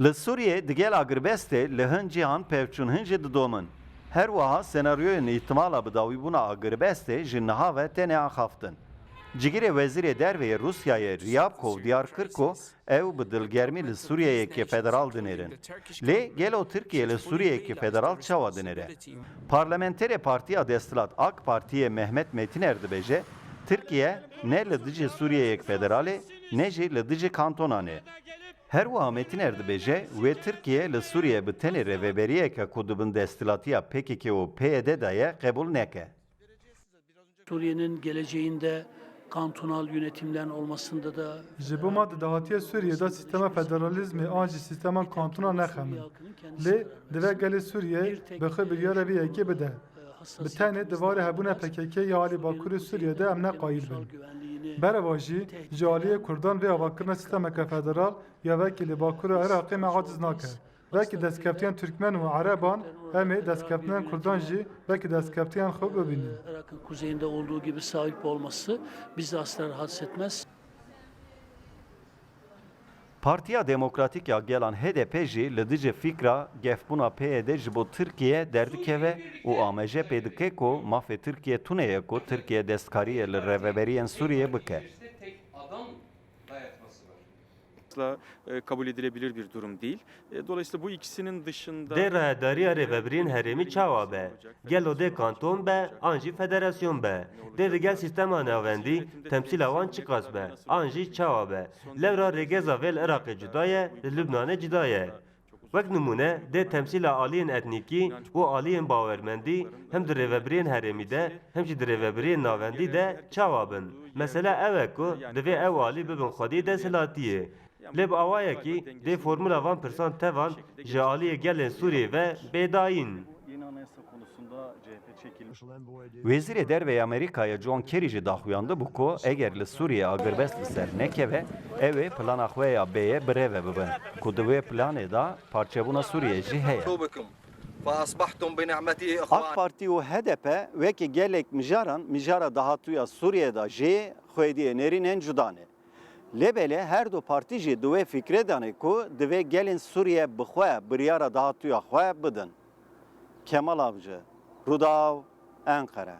Li Suriye digel agrbeste li hin cîhan pevçûn hin jî didomin. Her wiha senaryoyên îhtimala bidawîbûna agrbeste ji niha ve tenê axaftin. Cigirê Wezîrê Derveyê Rusyayê Ryabkov diyar kir ku ew bi dilgermî li Sûriyeyekî federal dinêrin. Lê gelo Tirkiye li Sûriyeyekî federal çawa dinêre. Parlamenterê Partiya Destilat AK Partiye Mehmet Metiner dibêje, Tirkiye ne li dijî Sûriyeyek federalê ne jî li dijî kantonanê. Her wiha Metiner dibêje wê Tirkiye li Sûriye bi tenê rêveberiyeke ku dibin destilatiya PKK û PYD daye qebûl neke. Suriye'nin geleceğinde kantonal yönetimlerin olmasında da Ji bo ma di dahatiya Sûriyê sistema federalizmê an jî sistema kantona nexemin. Lê divê gelê Sûriye bi xwe biryara vê yekê bide. Bi tenê divarê hebûna PKK ya alî Bakurê Sûriye'de em neqayîl bin. Bereva jî ji aliyê Kurdan vê avakirina sistemeke federal ya vekî li Bakurê Iraqê me aciz nake. Vekî destkeftiyên Türkmen û Ereban em ê destkeftiyên Kurdan jî vekî destkeftiyên xwe bibînin. Irak'ın kuzeyinde olduğu gibi sahip olması bizi asla rahatsız etmez. Partiya Demokratik ya gelan HDP jî li dijî fîkra gefbûna PYD ji bo Tirkiye derdikeve û AMJ pê dike ku mafê Tirkiye tuneye ku Tirkiye destkariyê li rêveberiyên Sûriye bike. Asla kabul edilebilir bir durum değil. Dolayısıyla bu ikisinin dışında... Dê rehedariya rêveberiyên herêmî çawa be? Gelo dê kanton be, an jî federasyon be. Dê digel sistema navendî, temsîla wan çi qas be? An jî çawa be? Lewra rêgeza vê li Iraqê cuda ye, li Lubnanê cuda ye. Wek nimûne, dê temsîla aliyên etnîkî û aliyên bawermendî hem di rêveberiyên herêmî de hem jî di rêveberiyên navendî de çawa bin. Mesela ev e ku divê ew alî bibin xwedî deshilatiyê. Lê bi awayekî dê formula van pirsan tevan ji aliyê gelên Sûriye ve bêdayîn. Yeni anayasa konusunda CHP çekilmiş. Wezîrê Derveyê Amerîkaya John Kerry jî daxuyandı bû ku eger li Sûriye agirbest li ser nekeve, ew ê plana xwe ya bêyê birêve bibin. Ku di wê planê da parçebûna Sûriye jî heye. AK Parti û HDP wekî gelek mijaran mijara dahatuya Sûriye'da jê xwediyê nêrînên cuda ne. Lêbelê her du partî jî di wê fikrê danê ku divê gelên Sûriye bi xwe biryara dahatuya xwe bidin. Kemal Avcı, Rudaw, Ankara.